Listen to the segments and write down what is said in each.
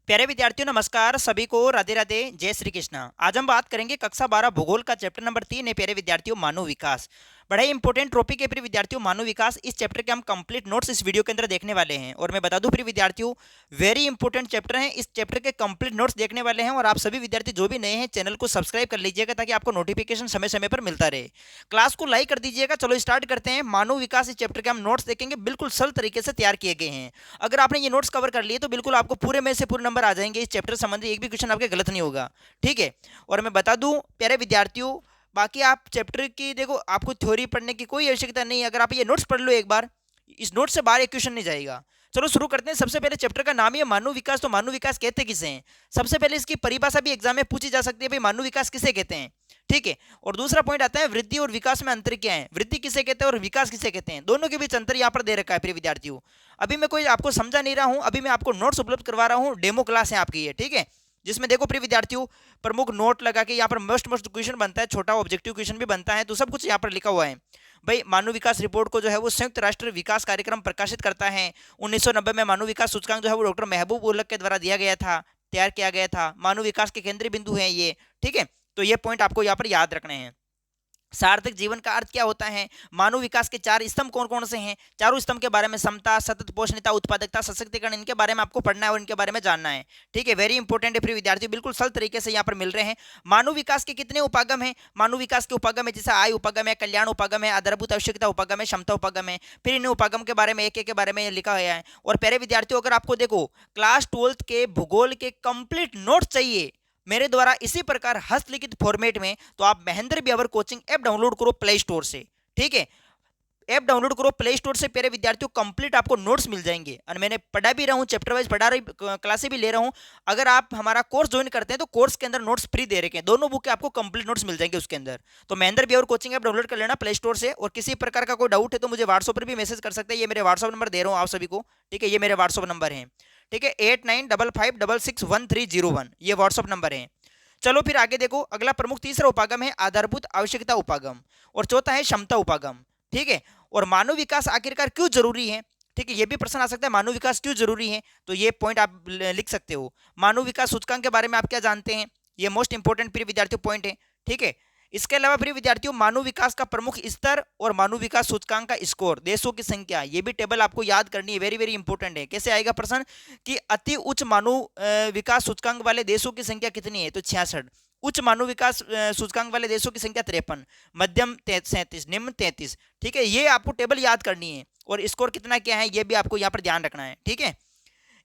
प्यारे विद्यार्थियों नमस्कार, सभी को राधे राधे, जय श्री कृष्णा। आज हम बात करेंगे कक्षा 12 भूगोल का चैप्टर नंबर 3 है। प्यारे विद्यार्थियों मानव विकास बड़ा ही इंपॉर्टेंट टॉपिक है। प्रिय विद्यार्थियों मानव विकास इस चैप्टर के हम कंप्लीट नोट्स इस वीडियो के अंदर देखने वाले हैं। और मैं बता दूं प्रिय विद्यार्थियों, वेरी इंपॉर्टेंट चैप्टर है। इस चैप्टर के कंप्लीट नोट्स देखने वाले हैं। और आप सभी विद्यार्थी जो भी नए हैं चैनल को सब्सक्राइब कर लीजिएगा ताकि आपको नोटिफिकेशन समय समय पर मिलता रहे। क्लास को लाइक कर दीजिएगा। चलो स्टार्ट करते हैं। मानव विकास इस चैप्टर के हम नोट्स देखेंगे, बिल्कुल सरल तरीके से तैयार किए गए हैं। अगर आपने ये नोट्स कवर कर लिए तो बिल्कुल आपको पूरे में से पूरे नंबर आ जाएंगे। इस चैप्टर संबंधी एक भी क्वेश्चन आपके गलत नहीं होगा, ठीक है। और मैं बता दूं प्यारे विद्यार्थियों, बाकी आप चैप्टर की देखो, आपको थ्योरी पढ़ने की कोई आवश्यकता नहीं है। अगर आप ये नोट्स पढ़ लो एक बार, इस नोट से बाहर एक क्वेश्चन नहीं जाएगा। चलो शुरू करते हैं। सबसे पहले चैप्टर का नाम ही है मानव विकास, तो मानव विकास कहते किसे हैं। सबसे पहले इसकी परिभाषा भी एग्जाम में पूछी जा सकती है, भाई मानव विकास किसे कहते हैं, ठीक है। और दूसरा पॉइंट आता है वृद्धि और विकास में अंतर क्या है। वृद्धि किसे कहते हैं और विकास किसे कहते हैं, दोनों के बीच अंतर यहाँ पर दे रखा है प्रिय विद्यार्थियों। अभी मैं कोई आपको समझा नहीं रहा हूँ, अभी मैं आपको नोट्स उपलब्ध करवा रहा हूँ। डेमो क्लास है आपकी ये, ठीक है, जिसमें देखो प्रिय विद्यार्थियों प्रमुख नोट लगा के यहाँ पर मस्ट क्वेश्चन बनता है, छोटा ऑब्जेक्टिव क्वेश्चन भी बनता है, तो सब कुछ यहाँ पर लिखा हुआ है। भाई मानव विकास रिपोर्ट को जो है वो संयुक्त राष्ट्र विकास कार्यक्रम प्रकाशित करता है। 1990 में मानव विकास सूचकांक जो है वो डॉक्टर महबूब उल्लक के द्वारा दिया गया था, तैयार किया गया था। मानव विकास के केंद्रीय बिंदु हैं ये, ठीक है। तो ये पॉइंट आपको यहाँ पर याद रखने हैं। सार्थक जीवन का अर्थ क्या होता है। मानव विकास के चार स्तंभ कौन कौन से हैं, चारों स्तंभ के बारे में, समता, सतत पोषणीयता, उत्पादकता, सशक्तिकरण, इनके बारे में आपको पढ़ना है और इनके बारे में जानना है, ठीक है। वेरी इंपॉर्टेंट है प्रिय विद्यार्थियों, बिल्कुल सरल तरीके से यहाँ पर मिल रहे हैं। मानव विकास के कितने उपागम हैं। मानव विकास के उपागम है जैसे आय उपागम है, कल्याण उपागम है, आधारभूत आवश्यकता उपागम है, क्षमता उपागम है। फिर इन उपागम के बारे में एक एक के बारे में लिखा गया है। और प्यारे विद्यार्थियों, अगर आपको देखो क्लास 12 के भूगोल के कंप्लीट नोट चाहिए मेरे द्वारा इसी प्रकार हस्तलिखित फॉर्मेट में, तो आप Mahendra Beawar coaching app download करो प्ले स्टोर से, ठीक है। ऐप डाउनलोड करो प्ले स्टोर से। प्यारे विद्यार्थियों कंप्लीट आपको नोट्स मिल जाएंगे और मैंने पढ़ा भी रहा हूँ, चैप्टर वाइज पढ़ा रही, क्लासें भी ले रहा हूँ। अगर आप हमारा कोर्स ज्वाइन करते हैं तो कोर्स के अंदर नोट्स फ्री दे रखे हैं, दोनों बुक के आपको कंप्लीट नोट्स मिल जाएंगे उसके अंदर। तो Mahendra Beawar coaching app download कर लेना प्ले स्टोर से। और किसी प्रकार का कोई डाउट है तो मुझे व्हाट्सएप पर भी मैसेज कर सकते हैं। ये मेरे व्हाट्सएप नंबर दे रहा हूँ आप सभी को, ठीक है। ये मेरे व्हाट्सएप नंबर है, ठीक है, 8955661301, ये व्हाट्सएप नंबर है। चलो फिर आगे देखो, अगला प्रमुख तीसरा उपागम है आधारभूत आवश्यकता उपागम, और चौथा है क्षमता उपागम, ठीक है। और मानव विकास आखिरकार क्यों जरूरी है, ठीक है, ये भी प्रश्न आ सकता है, मानव विकास क्यों जरूरी है, तो ये पॉइंट आप लिख सकते हो। मानव विकास सूचकांक के बारे में आप क्या जानते हैं, ये मोस्ट इंपोर्टेंट प्रिय विद्यार्थियों पॉइंट है, ठीक है। इसके अलावा प्रिय विद्यार्थियों मानव विकास का प्रमुख स्तर और मानव विकास सूचकांक का स्कोर, देशों की संख्या, ये भी टेबल आपको याद करनी है, वेरी वेरी इंपॉर्टेंट है। कैसे आएगा प्रश्न कि अति उच्च मानव विकास सूचकांक वाले देशों की संख्या कितनी है, तो 66। उच्च मानव विकास सूचकांक वाले देशों की संख्या 53, मध्यम 37, निम्न 33, ठीक है। ये आपको टेबल याद करनी है। और स्कोर कितना क्या है ये भी आपको यहाँ पर ध्यान रखना है, ठीक है।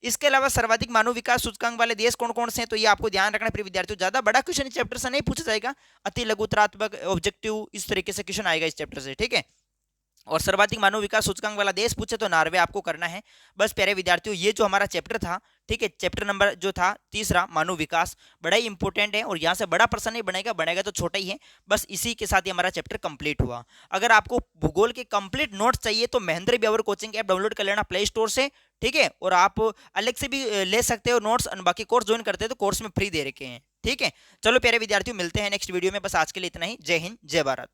इसके अलावा सर्वाधिक मानव विकास सूचकांक वाले देश कौन कौन से हैं, तो ये आपको ध्यान रखना है प्रिय विद्यार्थियों। ज्यादा बड़ा क्वेश्चन इस चैप्टर से नहीं पूछा जाएगा, अति लघुतरात्मक ऑब्जेक्टिव इस तरीके से क्वेश्चन आएगा इस चैप्टर से, ठीक है। और सर्वाधिक मानव विकास सूचकांक वाला देश पूछे तो नॉर्वे आपको करना है। बस प्यारे विद्यार्थियों ये जो हमारा चैप्टर था, ठीक है, चैप्टर नंबर जो था तीसरा मानव विकास, बड़ा ही इंपॉर्टेंट है। और यहाँ से बड़ा प्रश्न नहीं बनेगा, बनेगा तो छोटा ही है। बस इसी के साथ ही हमारा चैप्टर कंप्लीट हुआ। अगर आपको भूगोल के कंप्लीट नोट्स चाहिए तो Mahendra Beawar coaching app download कर लेना प्ले स्टोर से, ठीक है। और आप अलग से भी ले सकते हो नोट्स, बाकी कोर्स ज्वाइन करते हैं तो कोर्स में फ्री दे रखे हैं, ठीक है। चलो प्यारे विद्यार्थियों मिलते हैं नेक्स्ट वीडियो में। बस आज के लिए इतना ही। जय हिंद, जय भारत।